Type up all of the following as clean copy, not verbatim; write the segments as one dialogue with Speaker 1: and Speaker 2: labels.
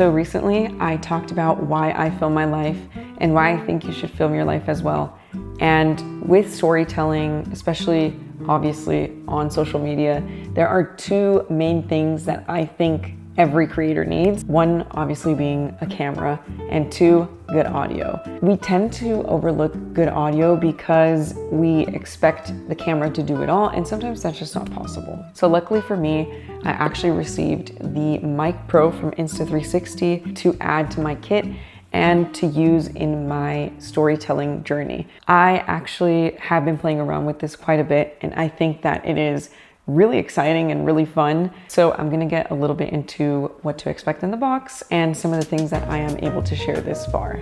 Speaker 1: So recently I talked about why I film my life and why I think you should film your life as well. And with storytelling, especially obviously on social media, there are two main things that I think every creator needs. One, obviously being a camera, and two, good audio. We tend to overlook good audio because we expect the camera to do it all, and sometimes that's just not possible. So luckily for me, I actually received the Mic Pro from Insta360 to add to my kit and to use in my storytelling journey. I actually have been playing around with this quite a bit, and I think that it is really exciting and really fun. So I'm gonna get a little bit into what to expect in the box and some of the things that I am able to share this far.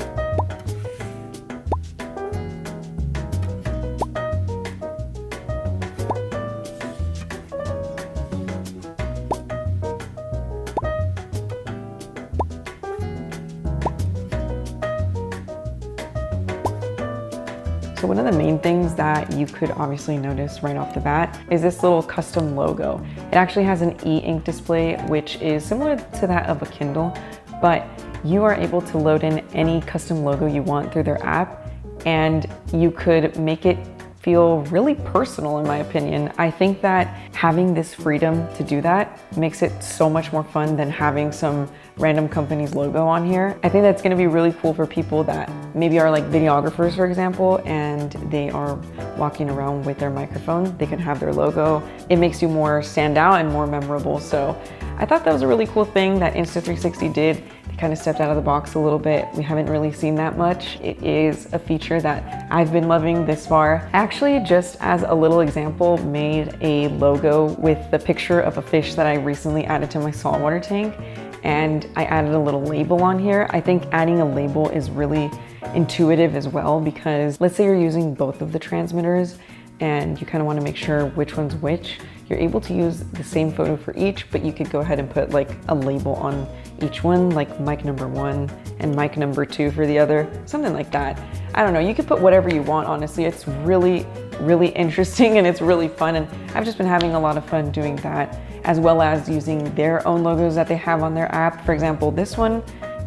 Speaker 1: So one of the main things that you could obviously notice right off the bat is this little custom logo. It actually has an e-ink display, which is similar to that of a Kindle, but you are able to load in any custom logo you want through their app, and you could make it feel really personal, in my opinion. I think that having this freedom to do that makes it so much more fun than having some random company's logo on here. I think that's gonna be really cool for people that maybe are like videographers, for example, and they are walking around with their microphone. They can have their logo. It makes you more stand out and more memorable. So I thought that was a really cool thing that Insta360 did. They kind of stepped out of the box a little bit. We haven't really seen that much. It is a feature that I've been loving this far. Actually, just as a little example, made a logo with the picture of a fish that I recently added to my saltwater tank. And I added a little label on here. I think adding a label is really intuitive as well, because let's say you're using both of the transmitters and you kind of want to make sure which one's which. You're able to use the same photo for each, but you could go ahead and put like a label on each one, like mic number 1 and mic number 2 for the other, something like that. I don't know, you could put whatever you want, honestly. It's really interesting and it's really fun, and I've just been having a lot of fun doing that, as well as using their own logos that they have on their app. For example, this one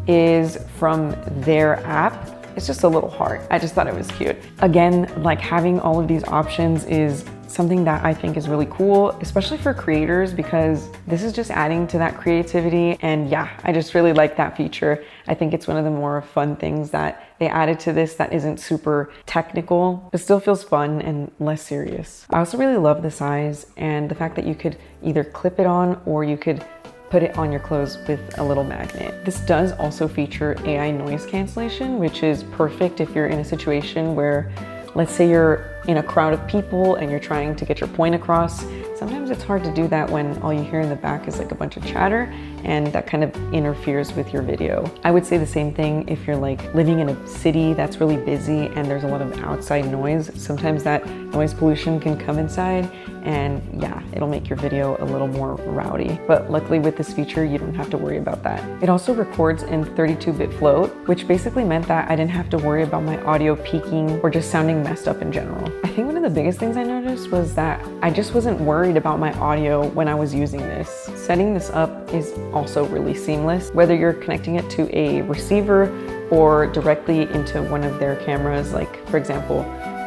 Speaker 1: is from their app. It's just a little heart. I just thought it was cute. Again, like having all of these options is something that I think is really cool, especially for creators, because this is just adding to that creativity. And yeah, I just really like that feature. I think it's one of the more fun things that they added to this that isn't super technical, but still feels fun and less serious. I also really love the size and the fact that you could either clip it on or you could put it on your clothes with a little magnet. This does also feature AI noise cancellation, which is perfect if you're in a situation where, let's say you're in a crowd of people and you're trying to get your point across. Sometimes it's hard to do that when all you hear in the back is like a bunch of chatter, and that kind of interferes with your video. I would say the same thing if you're like living in a city that's really busy and there's a lot of outside noise. Sometimes that noise pollution can come inside, and yeah, it'll make your video a little more rowdy. But luckily with this feature, you don't have to worry about that. It also records in 32-bit float, which basically meant that I didn't have to worry about my audio peaking or just sounding messed up in general. I think one of the biggest things I noticed was that I just wasn't worried about my audio when I was using this. Setting this up is also really seamless, whether you're connecting it to a receiver or directly into one of their cameras, like for example,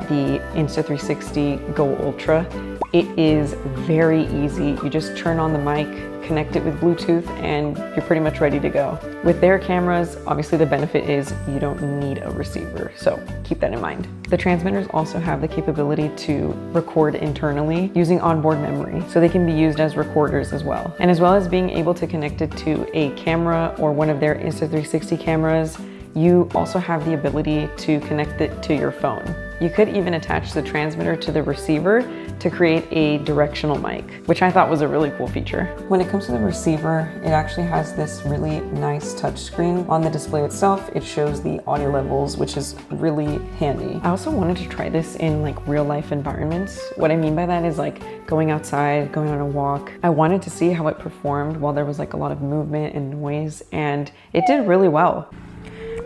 Speaker 1: the Insta360 Go Ultra. It is very easy. You just turn on the mic, connect it with Bluetooth, and you're pretty much ready to go. With their cameras, obviously the benefit is you don't need a receiver, so keep that in mind. The transmitters also have the capability to record internally using onboard memory, so they can be used as recorders as well. And as well as being able to connect it to a camera or one of their Insta360 cameras, you also have the ability to connect it to your phone. You could even attach the transmitter to the receiver to create a directional mic, which I thought was a really cool feature. When it comes to the receiver, it actually has this really nice touchscreen. On the display itself, it shows the audio levels, which is really handy. I also wanted to try this in like real life environments. What I mean by that is like going outside, going on a walk. I wanted to see how it performed while there was like a lot of movement and noise, and it did really well.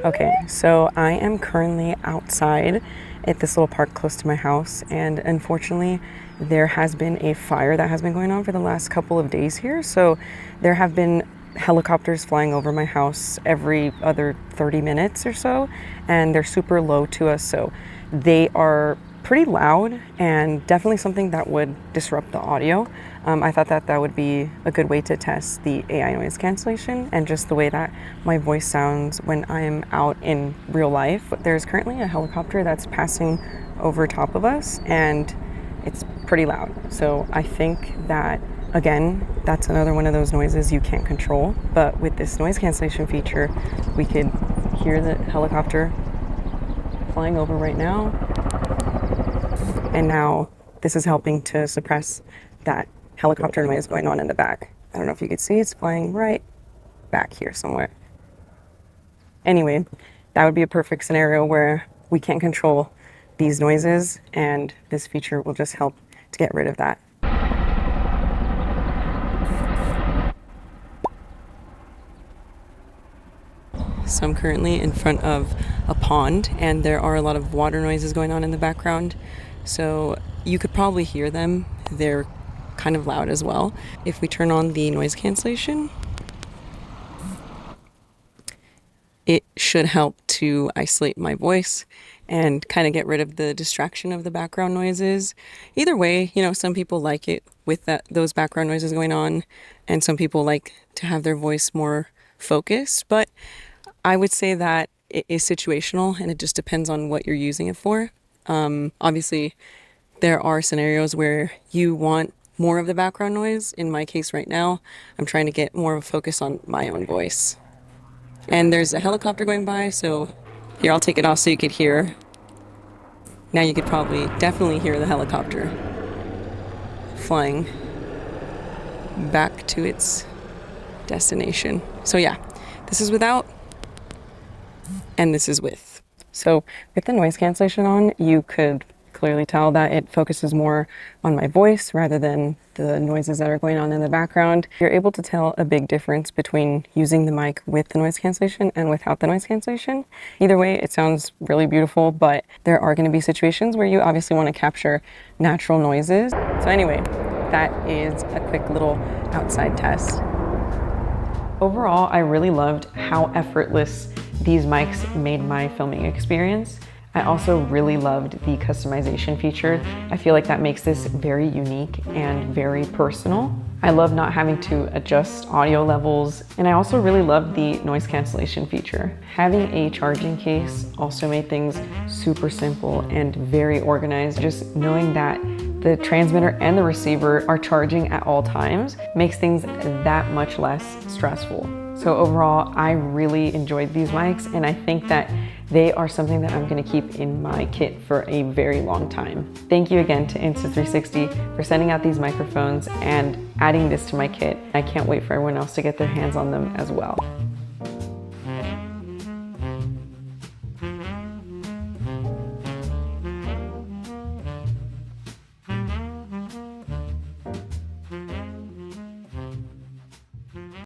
Speaker 1: Okay, so I am currently outside at this little park close to my house, and unfortunately there has been a fire that has been going on for the last couple of days here. So there have been helicopters flying over my house every other 30 minutes or so, and they're super low to us, so they are pretty loud and definitely something that would disrupt the audio. I thought that that would be a good way to test the AI noise cancellation and just the way that my voice sounds when I am out in real life. There's currently a helicopter that's passing over top of us and it's pretty loud. So I think that, again, that's another one of those noises you can't control. But with this noise cancellation feature, we could hear the helicopter flying over right now. And now this is helping to suppress that helicopter noise going on in the back. I don't know if you could see, it's flying right back here somewhere. Anyway, that would be a perfect scenario where we can't control these noises, and this feature will just help to get rid of that. So I'm currently in front of a pond, and there are a lot of water noises going on in the background. So you could probably hear them. They're kind of loud as well. If we turn on the noise cancellation, it should help to isolate my voice and kind of get rid of the distraction of the background noises. Either way, you know, some people like it with those background noises going on, and some people like to have their voice more focused. But I would say that it is situational, and it just depends on what you're using it for. Obviously, there are scenarios where you want more of the background noise. In my case right now, I'm trying to get more of a focus on my own voice. And there's a helicopter going by, so here, I'll take it off so you could hear. Now you could probably definitely hear the helicopter flying back to its destination. So yeah, this is without, and this is with. So with the noise cancellation on, you could clearly tell that it focuses more on my voice rather than the noises that are going on in the background. You're able to tell a big difference between using the mic with the noise cancellation and without the noise cancellation. Either way, it sounds really beautiful, but there are going to be situations where you obviously want to capture natural noises. So anyway, that is a quick little outside test. Overall, I really loved how effortless these mics made my filming experience. I also really loved the customization feature. I feel like that makes this very unique and very personal. I love not having to adjust audio levels, and I also really loved the noise cancellation feature. Having a charging case also made things super simple and very organized. Just knowing that the transmitter and the receiver are charging at all times makes things that much less stressful. So overall, I really enjoyed these mics, and I think that they are something that I'm gonna keep in my kit for a very long time. Thank you again to Insta360 for sending out these microphones and adding this to my kit. I can't wait for everyone else to get their hands on them as well.